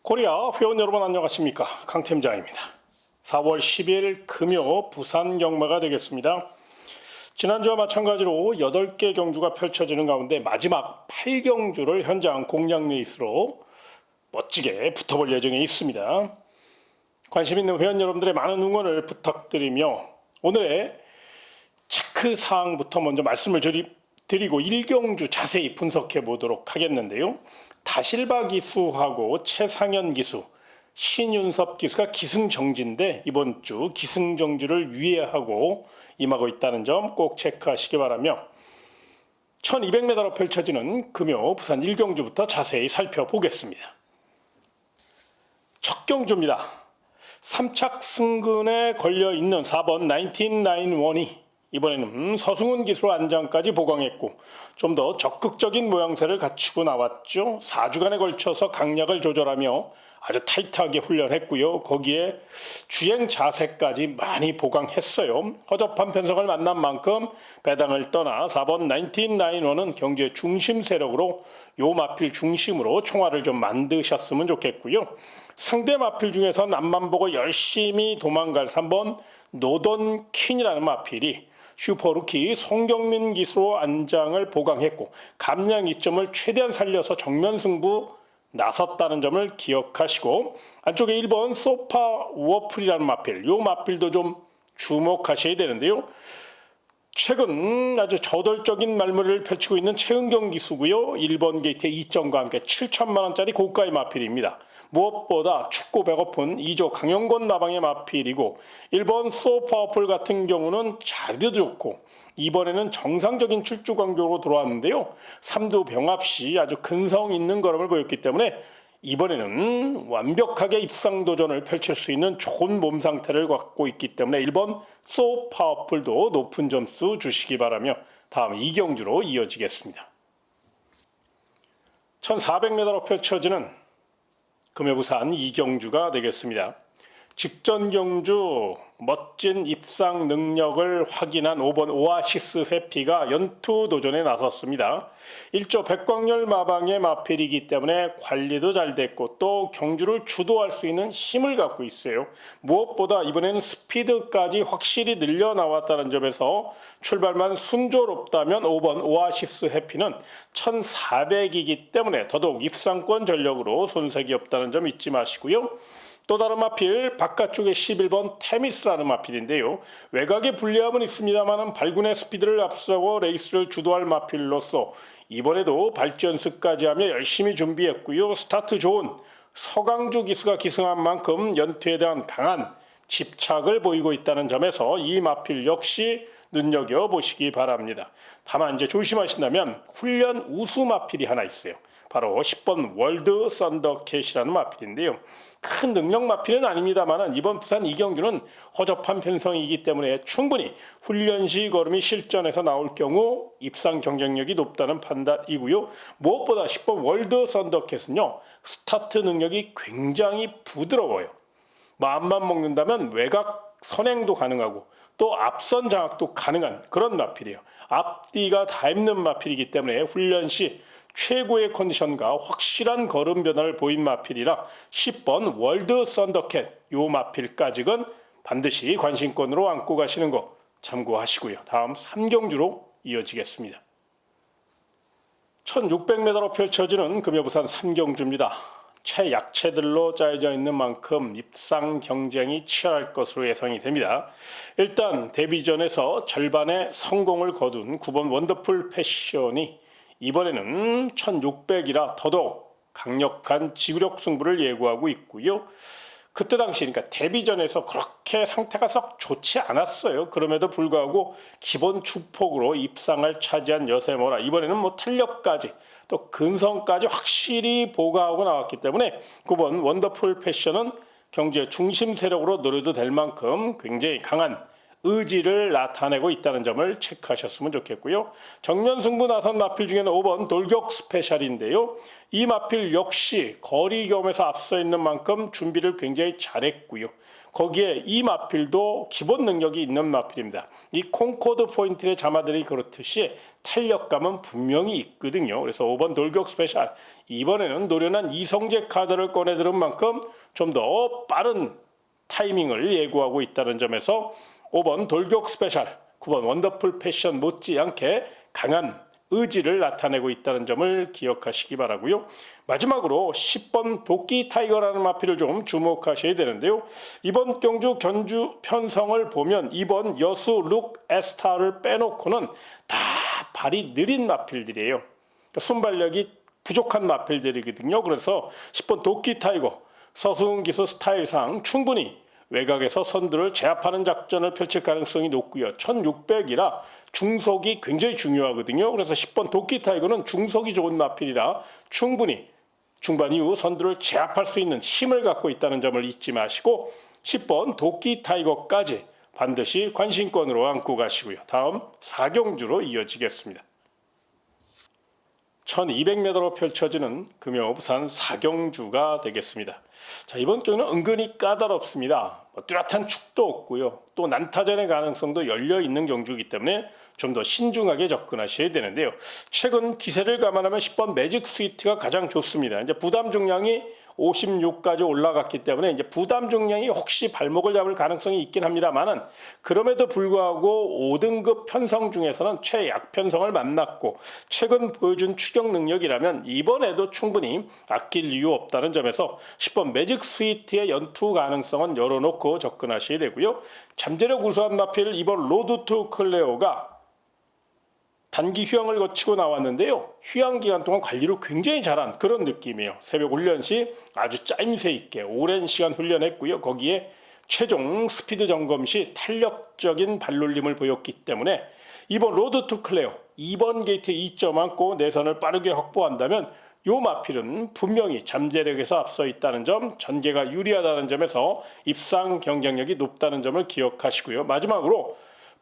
코리아 회원 여러분 안녕하십니까, 강팀장입니다. 4월 10일 금요 부산 경마가 되겠습니다. 지난주와 마찬가지로 8개 경주가 펼쳐지는 가운데 마지막 8경주를 현장 공략 레이스로 멋지게 붙어볼 예정에 있습니다. 관심 있는 회원 여러분들의 많은 응원을 부탁드리며 오늘의 체크사항부터 먼저 말씀을 드리고 1경주 자세히 분석해 보도록 하겠는데요. 다실바 기수하고 최상현 기수, 신윤섭 기수가 기승정지인데 이번 주 기승정지를 유예하고 임하고 있다는 점 꼭 체크하시기 바라며 1200m로 펼쳐지는 금요 부산 1경주부터 자세히 살펴보겠습니다. 첫 경주입니다. 3착 승근에 걸려있는 4번 1991이 이번에는 서승훈 기수로 안장까지 보강했고 좀 더 적극적인 모양새를 갖추고 나왔죠. 4주간에 걸쳐서 강약을 조절하며 아주 타이트하게 훈련했고요. 거기에 주행 자세까지 많이 보강했어요. 허접한 편성을 만난 만큼 배당을 떠나 4번 1991은 경주의 중심 세력으로 요 마필 중심으로 총알을 좀 만드셨으면 좋겠고요. 상대 마필 중에선 앞만 보고 열심히 도망갈 3번 노던 퀸이라는 마필이 슈퍼루키 송경민 기수로 안장을 보강했고 감량 이점을 최대한 살려서 정면 승부 나섰다는 점을 기억하시고 안쪽에 1번 소파 워플이라는 마필, 이 마필도 좀 주목하셔야 되는데요. 최근 아주 저돌적인 말물을 펼치고 있는 최은경 기수고요. 1번 게이트의 2점과 함께 7천만원짜리 고가의 마필입니다. 무엇보다 축구 배고픈 2조 강영권 나방의 마필이고 1번 소파워풀 같은 경우는 자리도 좋고 이번에는 정상적인 출주 간격으로 돌아왔는데요. 3두 병합 시 아주 근성 있는 걸음을 보였기 때문에 이번에는 완벽하게 입상 도전을 펼칠 수 있는 좋은 몸 상태를 갖고 있기 때문에 1번 소파워풀도 높은 점수 주시기 바라며 다음 2경주로 이어지겠습니다. 1400m로 펼쳐지는 금요 부산 2경주가 되겠습니다. 직전 경주 멋진 입상 능력을 확인한 5번 오아시스 회피가 연투 도전에 나섰습니다. 1조 백광열 마방의 마필이기 때문에 관리도 잘 됐고 또 경주를 주도할 수 있는 힘을 갖고 있어요. 무엇보다 이번에는 스피드까지 확실히 늘려 나왔다는 점에서 출발만 순조롭다면 5번 오아시스 회피는 1400이기 때문에 더더욱 입상권 전력으로 손색이 없다는 점 잊지 마시고요. 또 다른 마필 바깥쪽에 11번 테미스라는 마필인데요. 외곽에 불리함은 있습니다만 발군의 스피드를 앞서고 레이스를 주도할 마필로서 이번에도 발전 연습까지 하며 열심히 준비했고요. 스타트 좋은 서강주 기수가 기승한 만큼 연투에 대한 강한 집착을 보이고 있다는 점에서 이 마필 역시 눈여겨보시기 바랍니다. 다만 이제 조심하신다면 훈련 우수 마필이 하나 있어요. 바로 10번 월드 썬더캣이라는 마필인데요. 큰 능력 마필은 아닙니다만 이번 부산 2경주는 허접한 편성이기 때문에 충분히 훈련 시 걸음이 실전에서 나올 경우 입상 경쟁력이 높다는 판단이고요. 무엇보다 10번 월드 썬더캣은요. 스타트 능력이 굉장히 부드러워요. 마음만 먹는다면 외곽 선행도 가능하고 또 앞선 장악도 가능한 그런 마필이에요. 앞뒤가 닮는 마필이기 때문에 훈련 시 최고의 컨디션과 확실한 걸음 변화를 보인 마필이라 10번 월드 썬더캣 요 마필까지는 반드시 관심권으로 안고 가시는 거 참고하시고요. 다음 3경주로 이어지겠습니다. 1600m로 펼쳐지는 금요 부산 3경주입니다. 최약체들로 짜여져 있는 만큼 입상 경쟁이 치열할 것으로 예상이 됩니다. 일단 데뷔전에서 절반의 성공을 거둔 9번 원더풀 패션이 이번에는 1600이라 더더욱 강력한 지구력 승부를 예고하고 있고요. 그때 당시 그러니까 데뷔전에서 그렇게 상태가 썩 좋지 않았어요. 그럼에도 불구하고 기본 축폭으로 입상을 차지한 여세모라 이번에는 탄력까지 또 근성까지 확실히 보강하고 나왔기 때문에 9번 원더풀 패션은 경주의 중심 세력으로 노려도 될 만큼 굉장히 강한 의지를 나타내고 있다는 점을 체크하셨으면 좋겠고요. 정면 승부 나선 마필 중에는 5번 돌격 스페셜인데요. 이 마필 역시 거리 겸에서 앞서 있는 만큼 준비를 굉장히 잘했고요. 거기에 이 마필도 기본 능력이 있는 마필입니다. 이 콩코드 포인트의 자마들이 그렇듯이 탄력감은 분명히 있거든요. 그래서 5번 돌격 스페셜, 이번에는 노련한 이성재 카드를 꺼내들은 만큼 좀 더 빠른 타이밍을 예고하고 있다는 점에서 5번 돌격 스페셜, 9번 원더풀 패션 못지않게 강한 의지를 나타내고 있다는 점을 기억하시기 바라고요. 마지막으로 10번 도끼 타이거라는 마필을 좀 주목하셔야 되는데요. 이번 경주 견주 편성을 보면 이번 여수 룩 에스타를 빼놓고는 다 발이 느린 마필들이에요. 그러니까 순발력이 부족한 마필들이거든요. 그래서 10번 도끼 타이거, 서수흥 기수 스타일상 충분히 외곽에서 선두를 제압하는 작전을 펼칠 가능성이 높고요. 1600이라 중속이 굉장히 중요하거든요. 그래서 10번 도끼 타이거는 중속이 좋은 마필이라 충분히 중반 이후 선두를 제압할 수 있는 힘을 갖고 있다는 점을 잊지 마시고 10번 도끼 타이거까지 반드시 관심권으로 안고 가시고요. 다음 4경주로 이어지겠습니다. 1200m로 펼쳐지는 금요 부산 4경주가 되겠습니다. 자, 이번 경우는 은근히 까다롭습니다. 뚜렷한 축도 없고요. 또 난타전의 가능성도 열려있는 경주이기 때문에 좀 더 신중하게 접근하셔야 되는데요. 최근 기세를 감안하면 10번 매직 스위트가 가장 좋습니다. 이제 부담 중량이 56까지 올라갔기 때문에 이제 부담 중량이 혹시 발목을 잡을 가능성이 있긴 합니다만은 그럼에도 불구하고 5등급 편성 중에서는 최약 편성을 만났고 최근 보여준 추격 능력이라면 이번에도 충분히 아낄 이유 없다는 점에서 10번 매직 스위트의 연투 가능성은 열어놓고 접근하셔야 되고요. 잠재력 우수한 마필 이번 로드 투 클레오가 단기 휴양을 거치고 나왔는데요. 휴양 기간 동안 관리를 굉장히 잘한 그런 느낌이에요. 새벽 훈련 시 아주 짜임새 있게 오랜 시간 훈련했고요. 거기에 최종 스피드 점검 시 탄력적인 발놀림을 보였기 때문에 이번 로드 투 클레오 2번 게이트에 2점 안고 내선을 빠르게 확보한다면 이 마필은 분명히 잠재력에서 앞서 있다는 점, 전개가 유리하다는 점에서 입상 경쟁력이 높다는 점을 기억하시고요. 마지막으로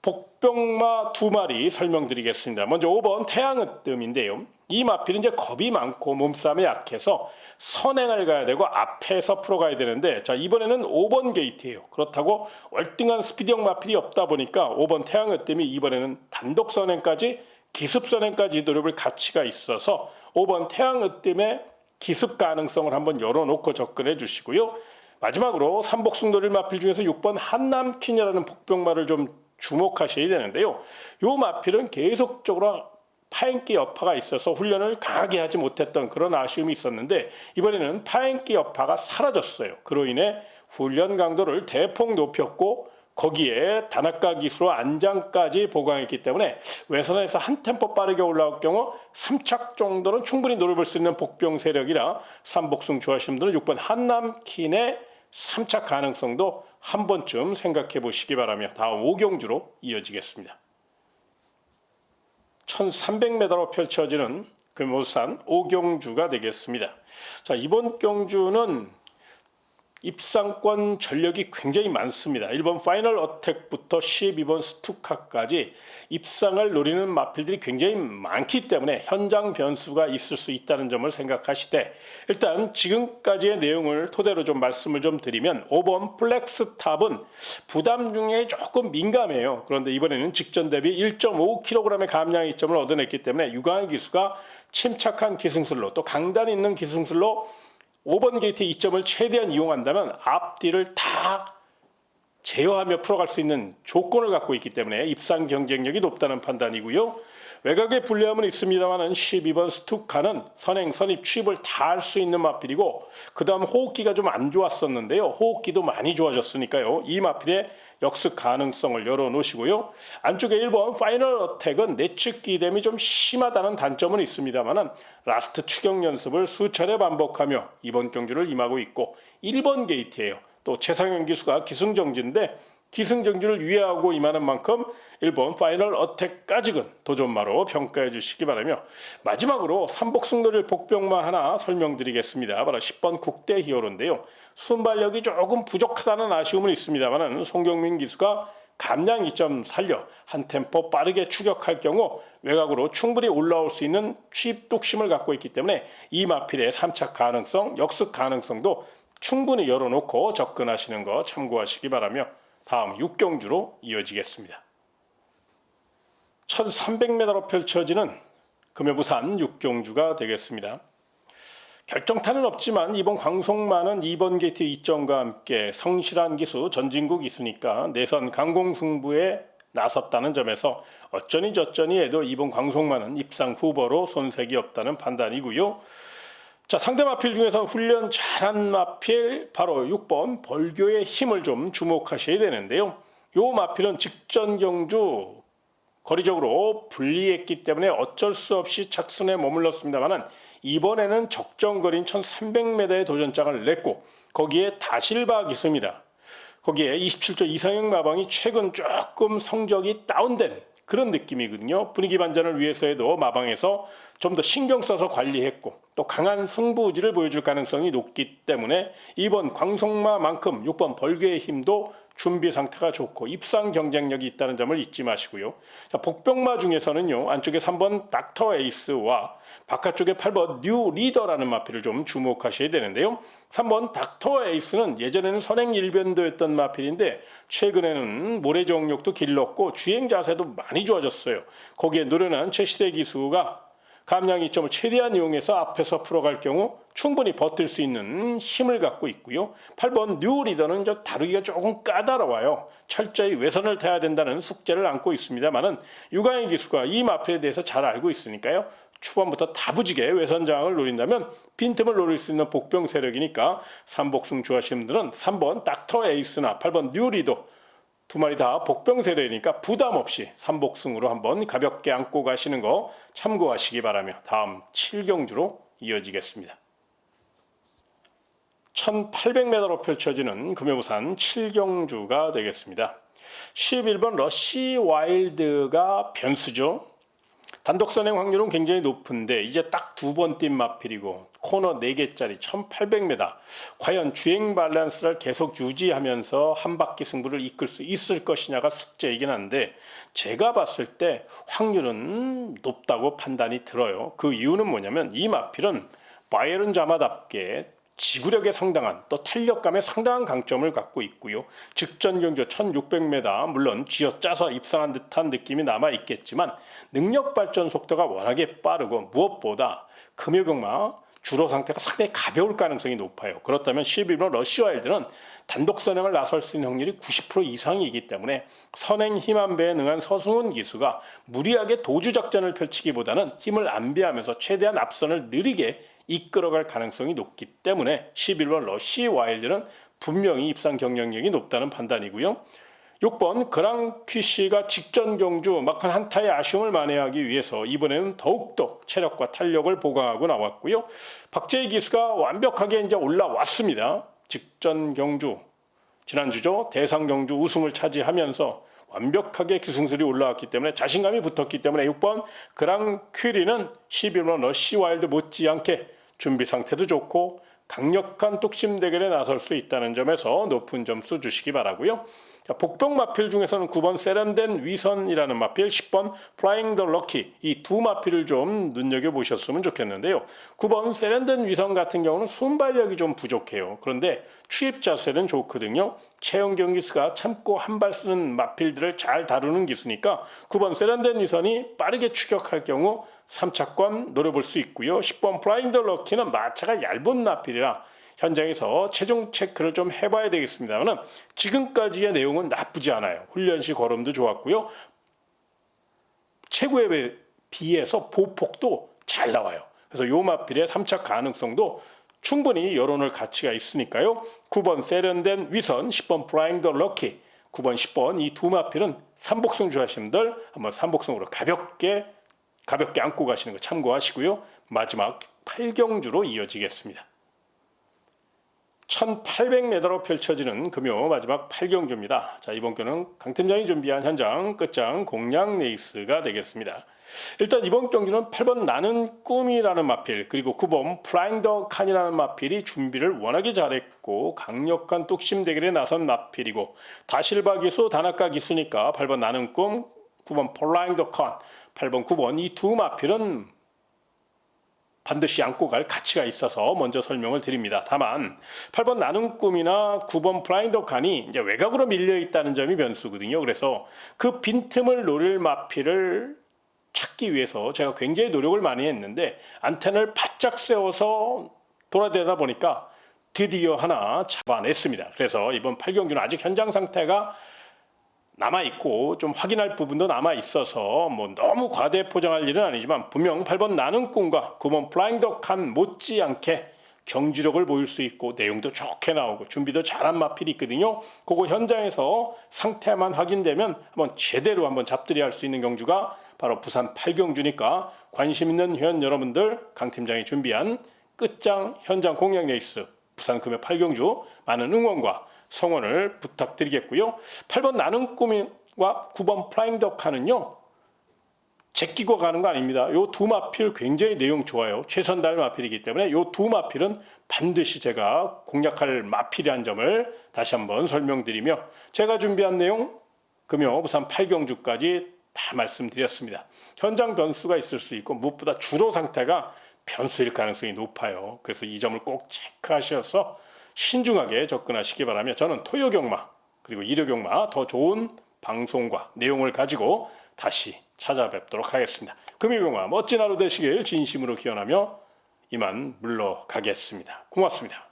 복병마 2마리 설명드리겠습니다. 먼저 5번 태양으뜸인데요. 이 마필은 이제 겁이 많고 몸싸움에 약해서 선행을 가야 되고 앞에서 풀어가야 되는데 자 이번에는 5번 게이트예요. 그렇다고 월등한 스피드형 마필이 없다 보니까 5번 태양으뜸이 이번에는 단독 선행까지 기습 선행까지 노려볼 가치가 있어서 5번 태양으뜸의 기습 가능성을 한번 열어놓고 접근해 주시고요. 마지막으로 삼복승 노릴 마필 중에서 6번 한남퀸이라는 복병마를 좀 주목하셔야 되는데요. 이 마필은 계속적으로 파행기 여파가 있어서 훈련을 강하게 하지 못했던 그런 아쉬움이 있었는데 이번에는 파행기 여파가 사라졌어요. 그로 인해 훈련 강도를 대폭 높였고 거기에 단학가 기수로 안장까지 보강했기 때문에 외선에서 한 템포 빠르게 올라올 경우 3착 정도는 충분히 노려볼 수 있는 복병 세력이라 삼복승 좋아하시는 분들은 6번 한남킨의 3착 가능성도 한 번쯤 생각해 보시기 바라며 다음 5경주로 이어지겠습니다. 1300m로 펼쳐지는 금오산 5경주가 되겠습니다. 자, 이번 경주는 입상권 전력이 굉장히 많습니다. 1번 파이널 어택부터 12번 스투카까지 입상을 노리는 마필들이 굉장히 많기 때문에 현장 변수가 있을 수 있다는 점을 생각하시되 일단 지금까지의 내용을 토대로 좀 말씀을 좀 드리면 5번 플렉스탑은 부담 중에 조금 민감해요. 그런데 이번에는 직전 대비 1.5kg의 감량 이점을 얻어냈기 때문에 유광희 기수가 침착한 기승술로 또 강단 있는 기승술로 5번 게이트 2점을 최대한 이용한다면 앞뒤를 다 제어하며 풀어갈 수 있는 조건을 갖고 있기 때문에 입상 경쟁력이 높다는 판단이고요. 외곽의 불리함은 있습니다만 12번 스투카는 선행, 선입, 취입을 다 할 수 있는 마필이고 그 다음 호흡기가 좀 안 좋았었는데요. 호흡기도 많이 좋아졌으니까요. 이 마필의 역습 가능성을 열어놓으시고요. 안쪽에 1번 파이널 어택은 내측 기댐이 좀 심하다는 단점은 있습니다만 라스트 추격 연습을 수차례 반복하며 이번 경주를 임하고 있고 1번 게이트예요. 또 최상현 기수가 기승정지인데 기승정지를 위하고 임하는 만큼 1번 파이널 어택까지는 도전마로 평가해 주시기 바라며 마지막으로 삼복승 노릴 복병마 하나 설명드리겠습니다. 바로 10번 국대 히어로인데요. 순발력이 조금 부족하다는 아쉬움은 있습니다만 송경민 기수가 감량 2점 살려 한 템포 빠르게 추격할 경우 외곽으로 충분히 올라올 수 있는 취입 뚝심을 갖고 있기 때문에 이 마필의 3착 가능성, 역습 가능성도 충분히 열어놓고 접근하시는 거 참고하시기 바라며 다음 6경주로 이어지겠습니다. 1300m로 펼쳐지는 금요부산 6경주가 되겠습니다. 결정타는 없지만 이번 광속마는 2번 게이트 이점과 함께 성실한 기수, 전진국 기수니까 내선 강공승부에 나섰다는 점에서 어쩌니 저쩌니 해도 이번 광속마는 입상 후보로 손색이 없다는 판단이고요. 자, 상대 마필 중에서 훈련 잘한 마필 바로 6번 벌교의 힘을 좀 주목하셔야 되는데요. 요 마필은 직전 경주 거리적으로 불리했기 때문에 어쩔 수 없이 착순에 머물렀습니다만 이번에는 적정거리인 1300m의 도전장을 냈고 거기에 다실바 기수입니다. 거기에 27조 이상형 마방이 최근 조금 성적이 다운된 그런 느낌이거든요. 분위기 반전을 위해서에도 마방에서 좀 더 신경 써서 관리했고 또 강한 승부지를 보여줄 가능성이 높기 때문에 이번 광속마만큼 6번 벌교의 힘도 준비 상태가 좋고 입상 경쟁력이 있다는 점을 잊지 마시고요. 자, 복병마 중에서는요. 안쪽에 3번 닥터 에이스와 바깥쪽에 8번 뉴 리더라는 마필을 좀 주목하셔야 되는데요. 3번 닥터 에이스는 예전에는 선행일변도였던 마필인데 최근에는 모래 정력도 길렀고 주행 자세도 많이 좋아졌어요. 거기에 노련한 최시대 기수가 감량 이점을 최대한 이용해서 앞에서 풀어갈 경우 충분히 버틸 수 있는 힘을 갖고 있고요. 8번 뉴 리더는 다루기가 조금 까다로워요. 철저히 외선을 타야 된다는 숙제를 안고 있습니다만은 유강의 기수가 이 마필에 대해서 잘 알고 있으니까요. 초반부터 다부지게 외선장을 노린다면 빈틈을 노릴 수 있는 복병 세력이니까 삼복승 좋아하시는 분들은 3번 닥터 에이스나 8번 뉴 리더 두 마리 다 복병 세력이니까 부담 없이 삼복승으로 한번 가볍게 안고 가시는 거 참고하시기 바라며 다음 7경주로 이어지겠습니다. 1800m로 펼쳐지는 금요부산 7경주가 되겠습니다. 11번 러시 와일드가 변수죠. 단독 선행 확률은 굉장히 높은데 이제 딱 두 번 뛴 마필이고 코너 4개짜리 1800m 과연 주행 밸런스를 계속 유지하면서 한 바퀴 승부를 이끌 수 있을 것이냐가 숙제이긴 한데 제가 봤을 때 확률은 높다고 판단이 들어요. 그 이유는 뭐냐면 이 마필은 바이에른 자마답게 지구력에 상당한 또 탄력감에 상당한 강점을 갖고 있고요. 직전 경주 1600m 물론 쥐어짜서 입상한 듯한 느낌이 남아 있겠지만 능력 발전 속도가 워낙에 빠르고 무엇보다 금요경마 주로 상태가 상당히 가벼울 가능성이 높아요. 그렇다면 11번 러시와일드는 단독 선행을 나설 수 있는 확률이 90% 이상이기 때문에 선행 힘 안배에 능한 서승훈 기수가 무리하게 도주 작전을 펼치기보다는 힘을 안배하면서 최대한 앞선을 느리게 이끌어갈 가능성이 높기 때문에 11번 러시 와일드는 분명히 입상 경쟁력이 높다는 판단이고요. 6번 그랑퀴시가 직전 경주 막판 한타의 아쉬움을 만회하기 위해서 이번에는 더욱더 체력과 탄력을 보강하고 나왔고요. 박재희 기수가 완벽하게 이제 올라왔습니다. 직전 경주 지난주죠. 대상 경주 우승을 차지하면서 완벽하게 기승술이 올라왔기 때문에 자신감이 붙었기 때문에 6번 그랑퀴리는 11번 러시 와일드 못지않게 준비 상태도 좋고 강력한 뚝심 대결에 나설 수 있다는 점에서 높은 점수 주시기 바라고요. 자, 복병 마필 중에서는 9번 세련된 위선이라는 마필, 10번 플라잉 더 럭키 이 두 마필을 좀 눈여겨보셨으면 좋겠는데요. 9번 세련된 위선 같은 경우는 순발력이 좀 부족해요. 그런데 추입 자세는 좋거든요. 최영경 기수가 참고 한 발 쓰는 마필들을 잘 다루는 기수니까 9번 세련된 위선이 빠르게 추격할 경우 3차권 노려볼 수 있고요. 10번 플라잉 더 럭키는 마차가 얇은 마필이라 현장에서 체중 체크를 좀 해봐야 되겠습니다만 지금까지의 내용은 나쁘지 않아요. 훈련시 걸음도 좋았고요. 최고에 비해서 보폭도 잘 나와요. 그래서 요 마필의 3차 가능성도 충분히 열어놓을 가치가 있으니까요. 9번 세련된 위선, 10번 플라잉 더 럭키, 9번, 10번 이 두 마필은 삼복승 좋아하시는 분들 한번 삼복승으로 가볍게 안고 가시는 거 참고하시고요. 마지막 8경주로 이어지겠습니다. 1800m로 펼쳐지는 금요 마지막 8경주입니다. 자, 이번 경는 강팀장이 준비한 현장 끝장 공략 레이스가 되겠습니다. 일단 이번 경주는 8번 나는 꿈이라는 마필 그리고 9번 플라잉 더 칸이라는 마필이 준비를 워낙에 잘했고 강력한 뚝심 대결에 나선 마필이고 다실바 기수 다나카 기수니까 8번 나는 꿈 9번 플라잉 더 칸 8번 9번 이 두 마필은 반드시 안고 갈 가치가 있어서 먼저 설명을 드립니다. 다만 8번 나는 꿈이나 9번 플라잉 더 칸이 이제 외곽으로 밀려 있다는 점이 변수거든요. 그래서 그 빈틈을 노릴 마필을 찾기 위해서 제가 굉장히 노력을 많이 했는데 안테나를 바짝 세워서 돌아대다 보니까 드디어 하나 잡아냈습니다. 그래서 이번 8경주는 아직 현장 상태가 남아있고 좀 확인할 부분도 남아있어서 뭐 너무 과대 포장할 일은 아니지만 분명 8번 나는 꿈과 9번 플라잉 더 칸 못지않게 경지력을 보일 수 있고 내용도 좋게 나오고 준비도 잘한 마필이 있거든요. 그거 현장에서 상태만 확인되면 한번 제대로 한번 잡들이 할 수 있는 경주가 바로 부산 8경주니까 관심 있는 회원 여러분들 강 팀장이 준비한 끝장 현장 공략 레이스 부산 금요 8경주 많은 응원과 성원을 부탁드리겠고요. 8번 나는 꿈과 9번 플라잉 더 칸은요. 제끼고 가는 거 아닙니다. 요 두 마필 굉장히 내용 좋아요. 최선 다할 마필이기 때문에 요 두 마필은 반드시 제가 공략할 마필이란 점을 다시 한번 설명드리며 제가 준비한 내용 금요 부산 8경주까지 다 말씀드렸습니다. 현장 변수가 있을 수 있고 무엇보다 주로 상태가 변수일 가능성이 높아요. 그래서 이 점을 꼭 체크하셔서 신중하게 접근하시기 바라며 저는 토요경마 그리고 일요경마 더 좋은 방송과 내용을 가지고 다시 찾아뵙도록 하겠습니다. 금요경마 멋진 하루 되시길 진심으로 기원하며 이만 물러가겠습니다. 고맙습니다.